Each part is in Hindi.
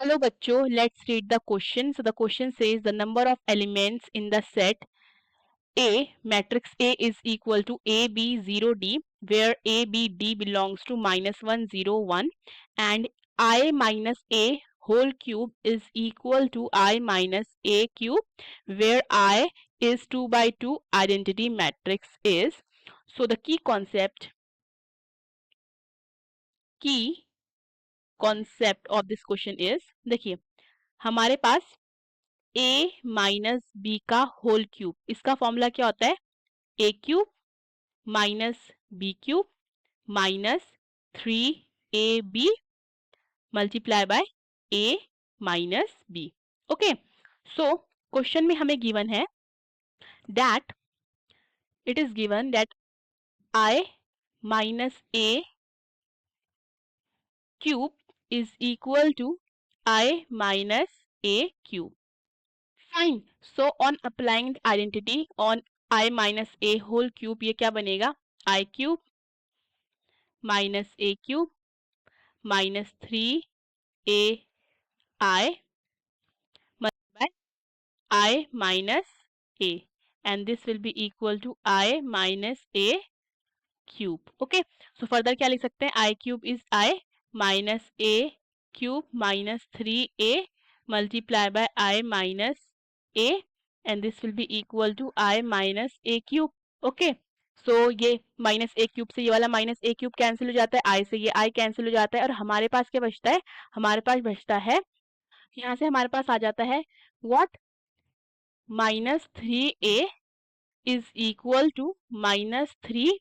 Hello बच्चों, let's read the question. So the question says the number of elements in the set A, matrix A is equal to A, B, 0, D, where A, B, D belongs to minus 1, 0, 1, and I minus A whole cube is equal to I minus A cube, where I is 2 by 2 identity matrix is. So the key concept of this question is, देखिए हमारे पास a माइनस बी का होल क्यूब, इसका फॉर्मूला क्या होता है? A cube minus B cube minus 3ab multiply by a minus B. Okay, so question में हमें गिवन है that it is given that i minus a cube is equal to I minus a cube. Fine. So on applying the identity on I minus a whole cube, ये क्या बनेगा? I cube minus a cube minus 3a I multiplied by I minus a, and this will be equal to I minus a cube. Okay. So further क्या लिख सकते हैं? I cube is I minus a cube minus 3a multiplied by I minus a, and this will be equal to I minus a cube. Okay. सो ये माइनस ए क्यूब से ये वाला माइनस ए क्यूब कैंसिल हो जाता है, आई से ये आई कैंसिल हो जाता है, और हमारे पास क्या बचता है? हमारे पास बचता है, यहाँ से हमारे पास आ जाता है what? Minus 3a is equal to minus 3a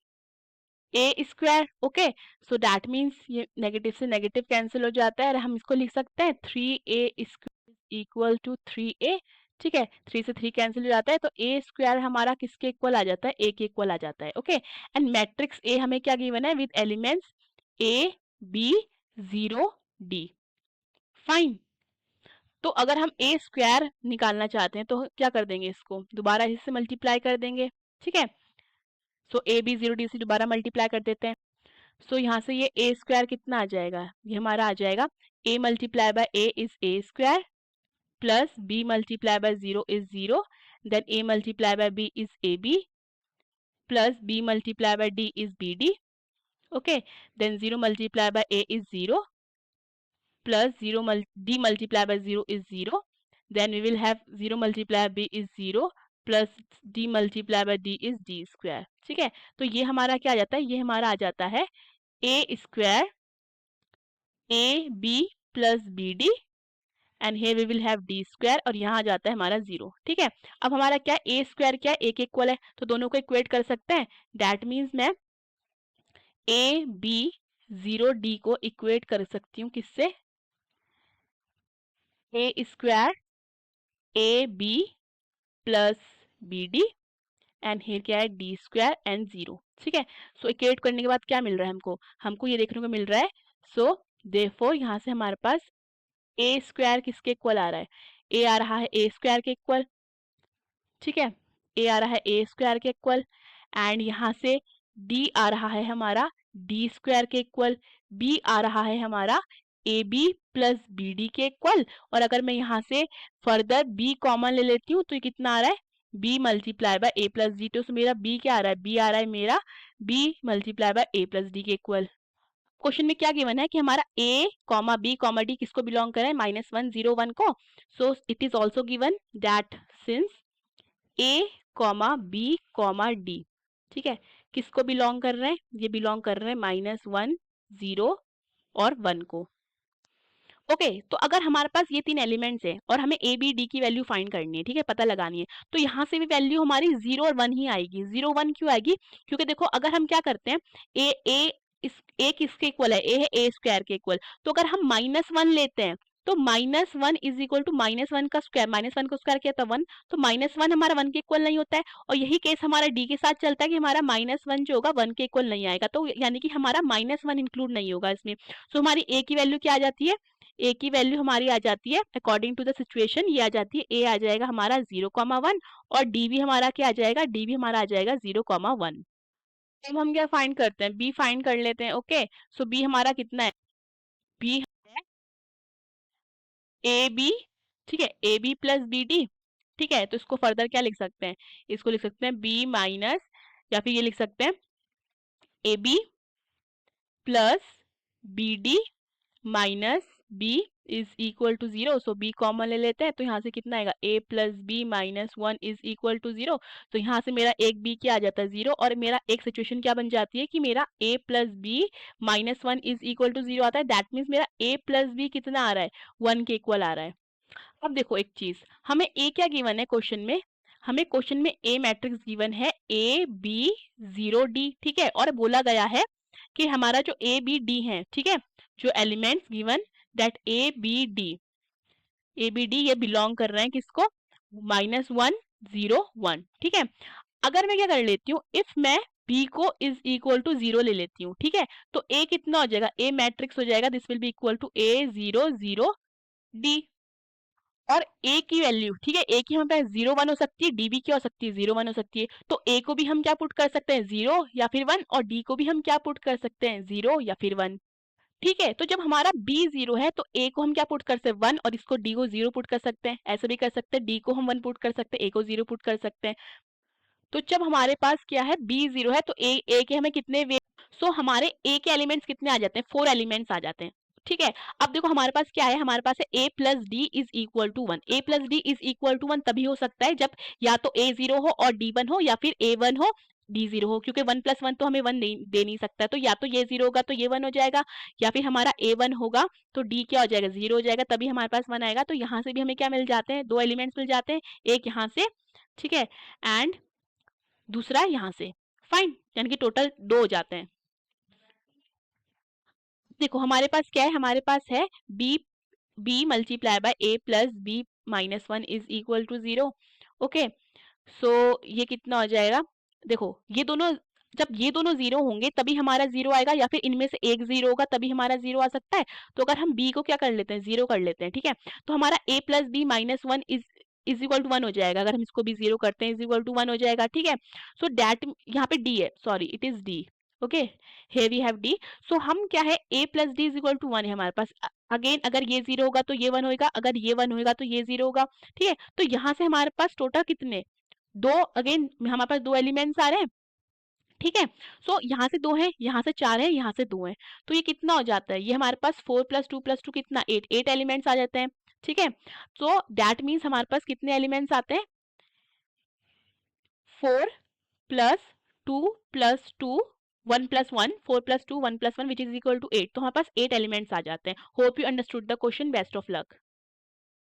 square. Okay, so that means ये नेगेटिव से नेगेटिव कैंसिल हो जाता है, और हम इसको लिख सकते हैं 3a square equal to 3a. ठीक है, 3 से 3 कैंसिल हो जाता है, तो a स्क्वायर हमारा किसके इक्वल आ जाता है? a के इक्वल आ जाता है. ओके, एंड मैट्रिक्स a हमें क्या गिवन है? With elements a b 0 d. Fine. तो अगर हम a स्क्वायर निकालना चाहते हैं तो क्या कर देंगे? इसको दोबारा इससे मल्टीप्लाई कर देंगे. ठीक है, सो a b 0 d से दोबारा मल्टीप्लाई कर देते हैं. सो यहाँ से ये a स्क्वायर कितना आ जाएगा? ये हमारा आ जाएगा a multiply by a is a square plus b multiply by 0 is 0, then a multiply by b is ab plus b multiply by d is bd. Okay, then 0 multiply by a is 0 plus 0 d multiplied by 0 is 0, then we will have 0 multiplied by b is 0 plus d multiplied by d is d square. ठीक है, तो ये हमारा क्या आ जाता है? ये हमारा आ जाता है a square a b plus b d, and here we will have d square, और यहाँ आ जाता है हमारा 0. ठीक है, अब हमारा क्या a स्क्वायर क्या है? a के इक्वल है, तो दोनों को इक्वेट कर सकते हैं. दैट मीन्स मैं a b 0 d को इक्वेट कर सकती हूँ किससे? a square A B plus B D, and here क्या है? D square and 0. ठीक है, सो इक्वेट करने के बाद क्या मिल रहा है हमको? हमको ये देखने को मिल रहा है, सो देयरफॉर यहाँ से हमारे पास ए स्क्वायर किसके इक्वल आ रहा है? ए आ रहा है ए स्क्वायर के इक्वल. ठीक है, ए आ रहा है ए स्क्वायर के इक्वल, एंड यहाँ से डी आ रहा है हमारा डी स्क्वायर के इक्वल, बी आ रहा है हमारा A B plus B D के इक्वल, और अगर मैं यहाँ से फर्दर बी कॉमन ले लेती हूँ तो ये कितना आ रहा है? B multiply by A plus D. तो मेरा बी क्या आ रहा है? बी आ रहा है मेरा B multiply by A plus D के इक्वल. क्वेश्चन में क्या गिवन है कि हमारा a comma b comma d किसको बिलोंग करे? माइनस 1 0 1 को. So it is also given that since a comma b comma d, ठीक है, किसको बिलोंग कर रहे हैं? ये बिलोंग कर रहे हैं माइनस 1 0 और 1 को. ओके, तो अगर हमारे पास ये 3 एलिमेंट्स है और हमें ए बी डी की वैल्यू फाइंड करनी है, ठीक है, पता लगानी है, तो यहाँ से भी वैल्यू हमारी 0 और 1 ही आएगी. 0 1 क्यों आएगी? क्योंकि देखो अगर हम क्या करते हैं, ए इस ए किसके इक्वल है? ए है ए स्क्वायर के इक्वल. तो अगर हम -1 लेते हैं तो -1 इज इक्वल टू -1 का स्क्वायर. -1 का स्क्वायर क्या था? 1. तो -1 हमारा 1 के इक्वल नहीं होता है, और यही केस हमारा डी के साथ चलता है कि हमारा -1 जो होगा 1 के इक्वल नहीं आएगा, तो यानी कि हमारा -1 इंक्लूड नहीं होगा इसमें. सो हमारी ए की वैल्यू क्या आ जाती है? ए की वैल्यू हमारी आ जाती है अकॉर्डिंग टू द सिचुएशन, ये आ जाती है ए आ जाएगा हमारा 0,1, और डी भी हमारा क्या आ जाएगा? डी भी हमारा आ जाएगा 0,1. अब हम क्या फाइंड करते हैं? बी फाइंड कर लेते हैं. ओके, सो बी हमारा कितना है? बी ए बी, ठीक है, A B plus B D, ठीक है। तो इसको फर्दर क्या लिख सकते हैं, इसको लिख सकते हैं बी माइनस, या फिर ये लिख सकते हैं A B plus B D minus B is equal to zero. So B common ले लेते हैं, तो यहाँ से कितना आएगा, A plus B minus one is equal to zero. तो यहाँ से मेरा एक बी क्या आ जाता है, जीरो, और मेरा एक सिचुएशन क्या बन जाती है कि मेरा A plus B minus one is equal to zero आता है। दैट मीन्स मेरा ए प्लस बी कितना आ रहा है, वन के इक्वल आ रहा है। अब देखो एक चीज, हमें ए क्या गिवन है क्वेश्चन में, हमें क्वेश्चन में ए मैट्रिक्स गिवन है ए बी जीरो डी, ठीक है। और बोला गया है कि हमारा जो ए बी डी है, ठीक है, जो elements given that A B D ये बिलोंग कर रहे हैं किसको, माइनस वन जीरो वन, ठीक है। अगर मैं क्या कर लेती हूँ, इफ मैं बी को इज इक्वल टू जीरो ले लेती हूँ, ठीक है, तो ए कितना हो जाएगा, ए मैट्रिक्स हो जाएगा, this will be equal to A zero zero D. और ए की वैल्यू, ठीक है, ए की हमारे पास जीरो वन हो सकती है, डी भी क्या हो सकती है, जीरो वन हो सकती है। तो ए को भी हम क्या पुट कर सकते हैं, जीरो या फिर वन, और डी को भी हम क्या पुट कर सकते हैं, जीरो या फिर वन, ठीक है। तो जब हमारा बी जीरो है तो ए को हम क्या पुट कर सकते हैं, वन, और इसको डी को जीरो पुट कर सकते हैं, ऐसे भी कर सकते हैं, डी को हम वन पुट कर सकते हैं, ए को जीरो पुट कर सकते हैं। तो जब हमारे पास क्या है, बी जीरो है, तो ए के हमें कितने वे, सो हमारे ए के एलिमेंट्स कितने आ जाते हैं, फोर एलिमेंट्स आ जाते हैं, ठीक है। अब देखो हमारे पास क्या है, हमारे पास है A plus D is equal to one. A plus D is equal to one तभी हो सकता है जब या तो ए जीरो हो और डी वन हो, या फिर ए वन हो डी जीरो हो, क्योंकि वन प्लस वन तो हमें वन दे नहीं सकता है। तो या तो ये जीरो होगा तो ये वन हो जाएगा, या फिर हमारा ए वन होगा तो डी क्या हो जाएगा, जीरो हो जाएगा, तभी हमारे पास वन आएगा। तो यहाँ से भी हमें क्या मिल जाते हैं, दो एलिमेंट्स मिल जाते हैं, एक यहाँ से, ठीक है, एंड दूसरा यहाँ से, फाइन, यानी कि टोटल दो हो जाते हैं। देखो हमारे पास क्या है, हमारे पास है B B multiply by A plus B minus one is equal to zero, okay. So ये कितना हो जाएगा, देखो ये दोनों, जब ये दोनों जीरो होंगे तभी हमारा जीरो आएगा, या फिर इनमें से एक जीरो होगा तभी हमारा जीरो आ सकता है। तो अगर हम बी को क्या कर लेते हैं, जीरो कर लेते हैं, ठीक है, तो हमारा A plus B minus one is equal to one हो जाएगा। अगर हम इसको भी जीरो करते हैं, इज इक्वल टू वन हो जाएगा, ठीक है। सो डैट यहाँ पे डी है, sorry it is D, okay, here we have d। So हम क्या है, a plus D is equal to one है हमारे पास। अगेन अगर ये जीरो होगा तो ये वन होगा, अगर ये वन होगा तो ये जीरो होगा, ठीक है। तो यहाँ से हमारे पास टोटल कितने, दो, अगेन हमारे पास दो एलिमेंट्स आ रहे हैं, ठीक है। सो यहाँ से दो है, यहाँ से चार है, यहाँ से दो है, तो ये कितना हो जाता है, ये हमारे पास फोर प्लस टू कितना, एट, एट एलिमेंट्स आ जाते हैं, ठीक है। सो दैट मीन्स हमारे पास कितने एलिमेंट्स आते हैं, four plus two one plus one, four plus two one plus one which is equal to eight. तो हमारे पास एट एलिमेंट्स आ जाते हैं। Hope you understood the question, best of luck.